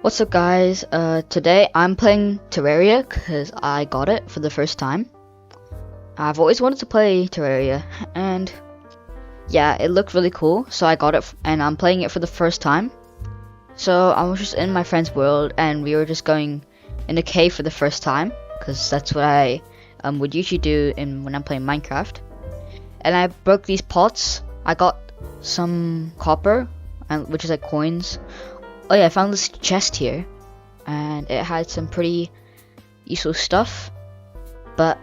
What's up guys, today I'm playing Terraria because I got it for the first time. I've always wanted to play Terraria and yeah, it looked really cool, so I got it and I'm playing it for the first time. So I was just in my friend's world and we were just going in a cave for the first time because that's what I would usually do when I'm playing Minecraft. And I broke these pots. I got some copper, which is like coins. Oh yeah, I found this chest here, and it had some pretty useful stuff. But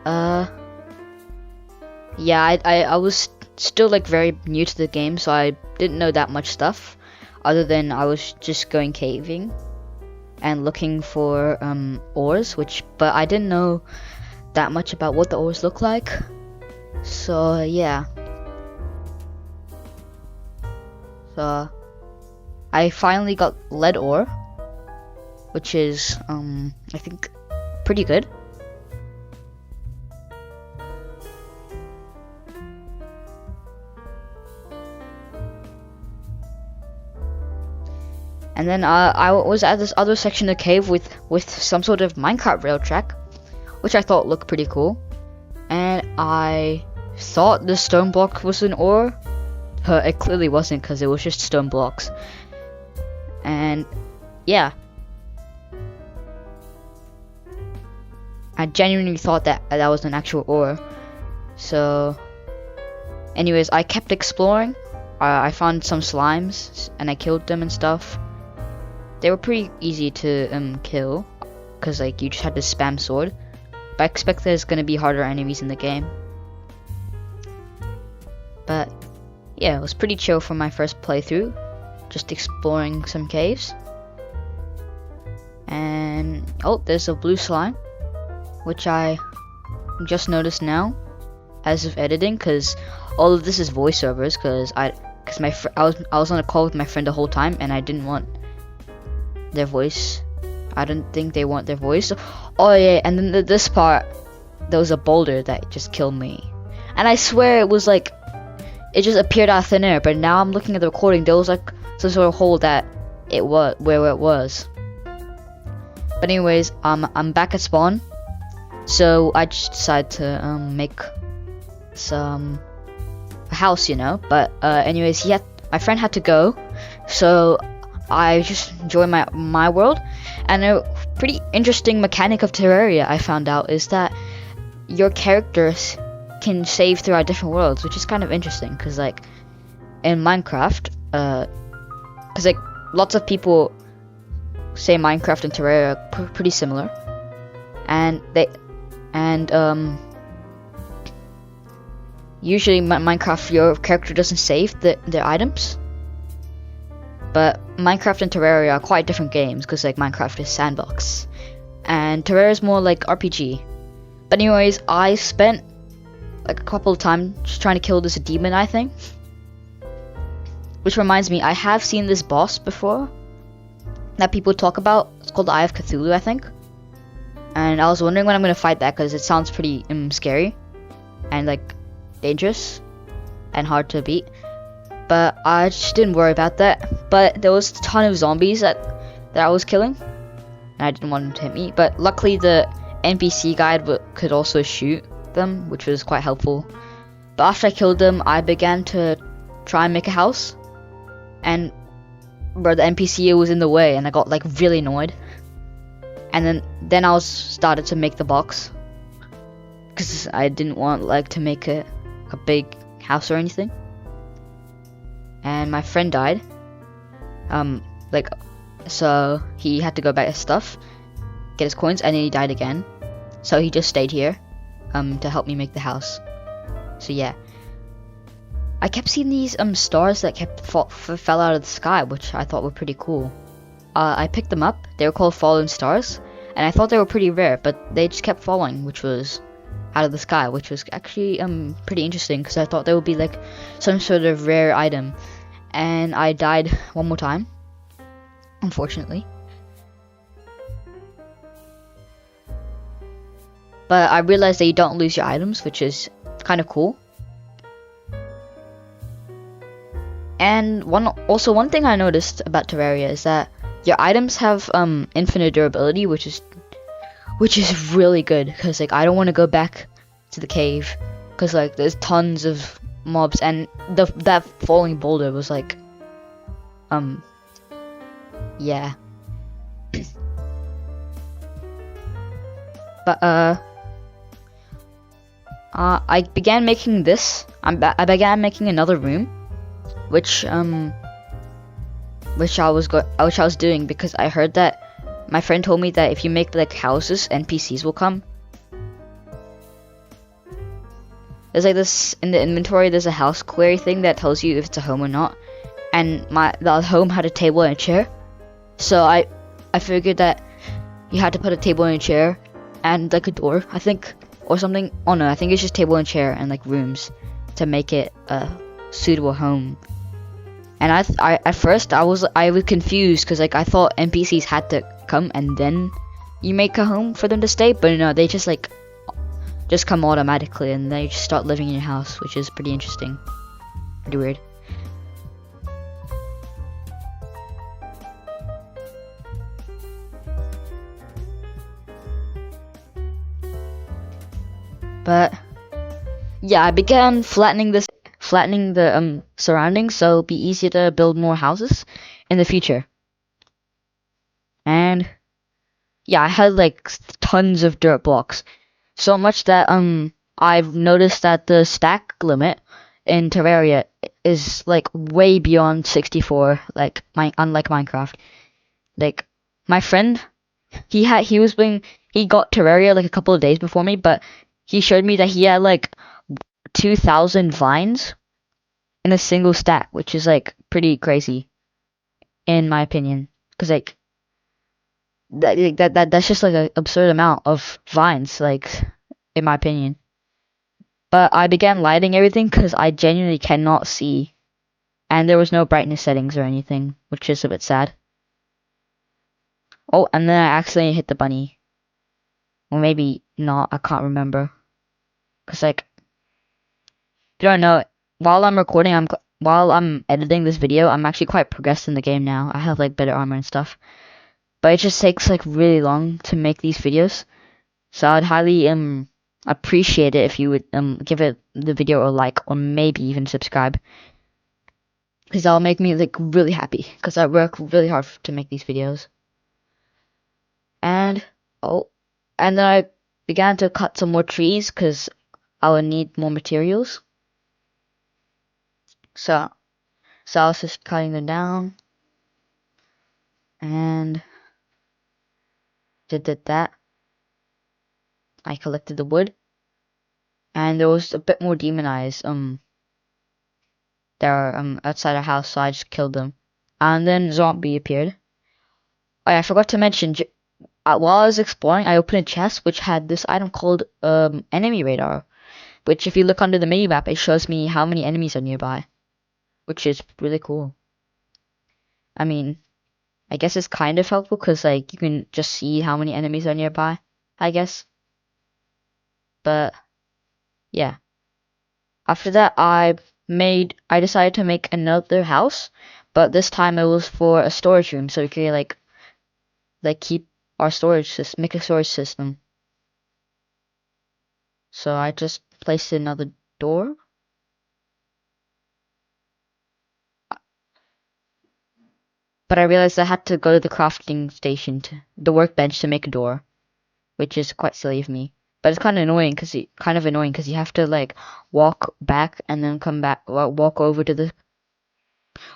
yeah, I was still like very new to the game, so I didn't know that much stuff, other than I was just going caving and looking for ores, but I didn't know that much about what the ores look like. So yeah. So I finally got lead ore, which is, I think, pretty good. And then I was at this other section of the cave with some sort of minecart rail track, which I thought looked pretty cool. And I thought the stone block was an ore, but it clearly wasn't because it was just stone blocks. And yeah, I genuinely thought that was an actual ore. So anyways, I kept exploring. I found some slimes and I killed them and stuff. They were pretty easy to kill because like you just had to spam sword, but I expect there's gonna be harder enemies in the game. But yeah, it was pretty chill for my first playthrough, just exploring some caves. And oh, there's a blue slime, which I just noticed now as of editing, because all of this is voiceovers, because I was on a call with my friend the whole time and I didn't want their voice. I didn't think they want their voice. Oh yeah, and then this part, there was a boulder that just killed me, and I swear it was like it just appeared out of thin air. But now I'm looking at the recording, there was like some sort of hole that it was where it was. But anyways, I'm back at spawn, so I just decided to make a house, you know. But anyways, my friend had to go, so I just enjoy my world. And a pretty interesting mechanic of Terraria I found out is that your characters can save throughout different worlds, which is kind of interesting because like in Minecraft, because like lots of people say Minecraft and Terraria are pretty similar, and usually Minecraft your character doesn't save their items. But Minecraft and Terraria are quite different games because like Minecraft is sandbox and Terraria is more like RPG. But anyways, I spent like a couple of times just trying to kill this demon, I think. Which reminds me, I have seen this boss before that people talk about. It's called the Eye of Cthulhu, I think. And I was wondering when I'm gonna fight that because it sounds pretty scary and like dangerous and hard to beat. But I just didn't worry about that. But there was a ton of zombies that I was killing, and I didn't want them to hit me. But luckily the NPC guide could also shoot them, which was quite helpful. But after I killed them, I began to try and make a house, and the NPC was in the way, and I got like really annoyed. And then I started to make the box because I didn't want like to make a big house or anything. And my friend died, so he had to go back his stuff, get his coins, and then he died again. So he just stayed here, to help me make the house. So yeah, I kept seeing these stars that fell out of the sky, which I thought were pretty cool. I picked them up. They were called fallen stars, and I thought they were pretty rare, but they just kept falling, which was out of the sky, which was actually pretty interesting because I thought there would be like some sort of rare item. And I died one more time, unfortunately. But I realized that you don't lose your items, which is kind of cool. And one thing I noticed about Terraria is that Your items have infinite durability, which is really good because like I don't want to go back to the cave because like there's tons of mobs, and that falling boulder was like yeah. But I began making this. I began making another room, which I was doing because I heard that my friend told me that if you make like houses, NPCs will come. There's like this in the inventory. There's a house query thing that tells you if it's a home or not, and the home had a table and a chair, so I figured that you had to put a table and a chair and like a door, I think, or something. Oh no, I think it's just table and chair and like rooms to make it a suitable home. And I at first I was confused because like I thought NPCs had to come and then you make a home for them to stay, but no, they just come automatically and they just start living in your house, which is pretty interesting, pretty weird. But yeah, I began flattening the surroundings so it'll be easier to build more houses in the future. And yeah, I had like tons of dirt blocks, so much that I've noticed that the stack limit in Terraria is like way beyond 64, like unlike Minecraft. Like my friend, he got Terraria like a couple of days before me, but he showed me that he had like 2,000 vines in a single stack, which is like pretty crazy in my opinion, because like that's just like an absurd amount of vines, like in my opinion. But I began lighting everything because I genuinely cannot see, and there was no brightness settings or anything, which is a bit sad. Oh, and then I accidentally hit the bunny, or maybe not. I can't remember, cause like you don't know. While I'm editing this video, I'm actually quite progressed in the game now. I have like better armor and stuff, but it just takes like really long to make these videos. So I'd highly appreciate it if you would give the video a like or maybe even subscribe, because that'll make me like really happy because I work really hard to make these videos. And oh, and then I began to cut some more trees because I would need more materials. So I was just cutting them down and did that. I collected the wood, and there was a bit more demonized there outside our house, so I just killed them. And then zombie appeared. Oh yeah, I forgot to mention, while I was exploring, I opened a chest which had this item called enemy radar, which if you look under the minimap, it shows me how many enemies are nearby, which is really cool. I mean, I guess it's kind of helpful because like you can just see how many enemies are nearby, I guess. But yeah, after that I decided to make another house, but this time it was for a storage room, so we could like keep our make a storage system. So I just placed another door. But I realized I had to go to the crafting station, to the workbench, to make a door, which is quite silly of me. But it's kind of annoying because you have to like walk back and then come back, walk over to the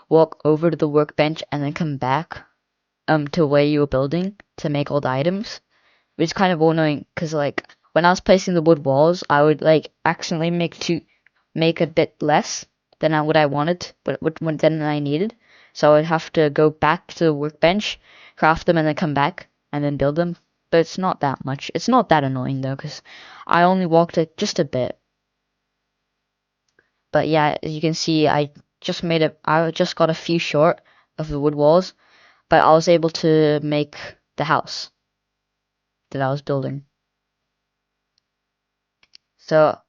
workbench and then come back to where you were building to make all the items, which is kind of annoying because like when I was placing the wood walls, I would like accidentally make a bit less than what I wanted, but than I needed. So I'd have to go back to the workbench, craft them, and then come back and then build them. But it's not that much. It's not that annoying though, because I only walked it just a bit. But yeah, as you can see, I just got a few short of the wood walls, but I was able to make the house that I was building. So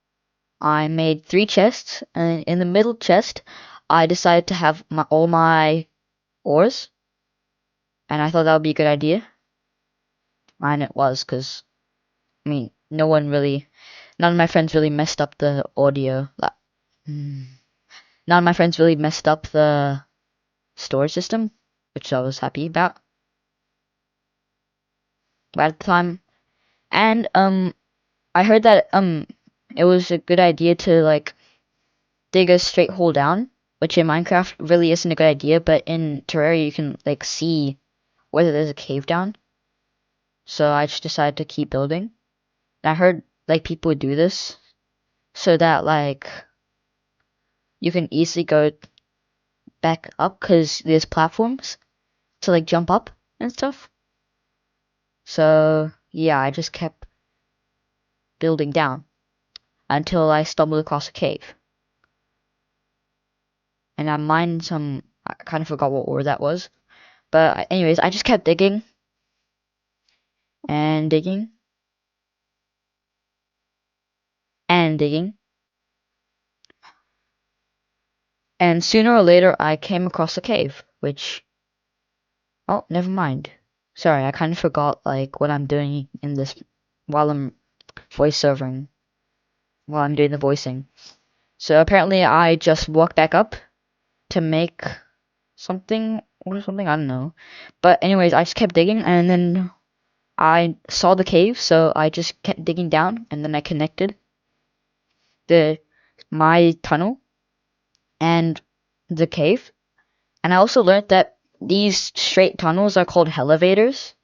I made 3 chests, and in the middle chest, I decided to have all my ores, and I thought that would be a good idea. And it was, because, I mean, none of my friends really messed up the audio. None of my friends really messed up the storage system, which I was happy about at the time. And, I heard that, it was a good idea to, like, dig a straight hole down, which in Minecraft really isn't a good idea, but in Terraria you can, like, see whether there's a cave down. So I just decided to keep building. And I heard, like, people would do this so that, like, you can easily go back up because there's platforms to, like, jump up and stuff. So, yeah, I just kept building down until I stumbled across a cave. And I mined some, I kind of forgot what ore that was. But, anyways, I just kept digging and digging and digging. And sooner or later, I came across a cave, which, oh, never mind. Sorry, I kind of forgot, like, what I'm doing in this while I'm voiceovering, while I'm doing the voicing. So apparently I just walked back up to make something or something, I don't know. But anyways, I just kept digging and then I saw the cave, so I just kept digging down and then I connected the my tunnel and the cave. And I also learned that these straight tunnels are called elevators.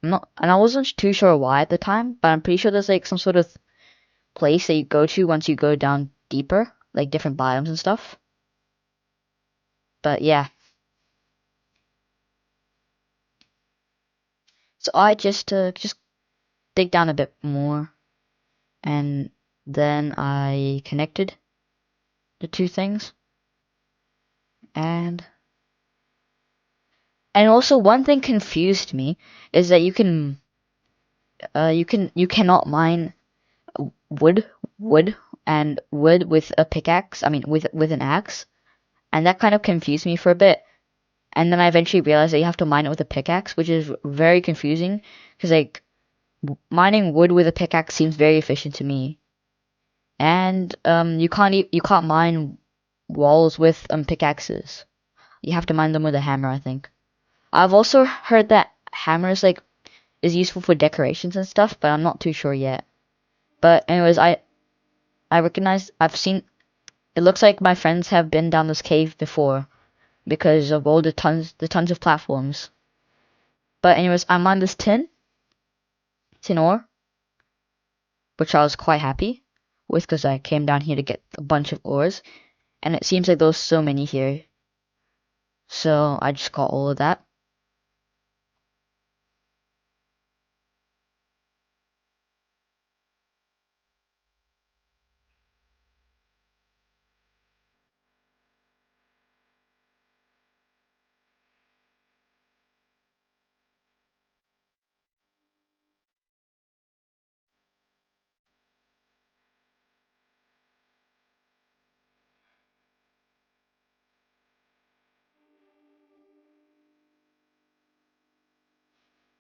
And I wasn't too sure why at the time, but I'm pretty sure there's like some sort of place that you go to once you go down deeper, like different biomes and stuff. But yeah. So I just dig down a bit more and then I connected the two things and also one thing confused me is that you cannot mine wood wood with a pickaxe, I mean with an axe, and that kind of confused me for a bit. And then I eventually realized that you have to mine it with a pickaxe, which is very confusing because like mining wood with a pickaxe seems very efficient to me. And you can't mine walls with pickaxes. You have to mine them with a hammer, I think. I've also heard that hammers like is useful for decorations and stuff, but I'm not too sure yet. But anyways, I recognize I've seen it looks like my friends have been down this cave before because of all the tons of platforms. But anyways, I'm on this tin ore, which I was quite happy with because I came down here to get a bunch of ores, and it seems like there's so many here. So I just got all of that.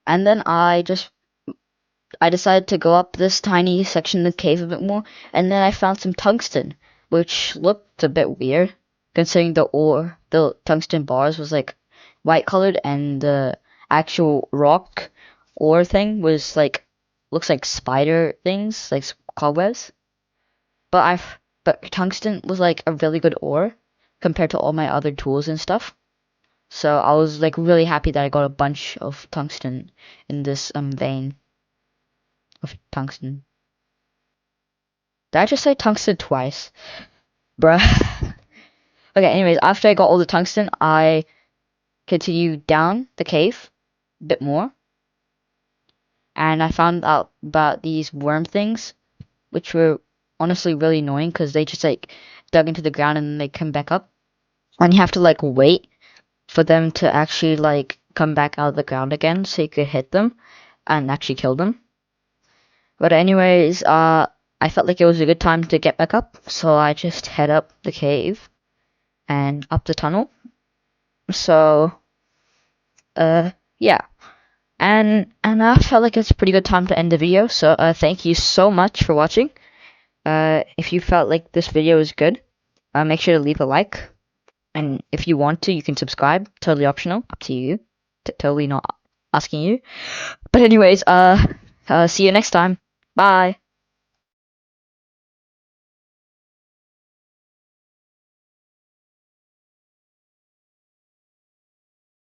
And then I decided to go up this tiny section of the cave a bit more, and then I found some tungsten, which looked a bit weird, considering the tungsten bars was like white colored, and the actual rock ore thing was like looks like spider things, like cobwebs. But tungsten was like a really good ore compared to all my other tools and stuff. So I was like really happy that I got a bunch of tungsten in this vein of tungsten. Did I just say tungsten twice? Bruh. Okay, anyways, after I got all the tungsten, I continued down the cave a bit more. And I found out about these worm things, which were honestly really annoying because they just like dug into the ground and then they come back up. And you have to like wait for them to actually like come back out of the ground again so you could hit them and actually kill them. But anyways, I felt like it was a good time to get back up, so I just head up the cave and up the tunnel. So, yeah. and I felt like it's a pretty good time to end the video. So thank you so much for watching. If you felt like this video was good, make sure to leave a like. And if you want to, you can subscribe. Totally optional. Up to you. Totally not asking you. But anyways, see you next time. Bye.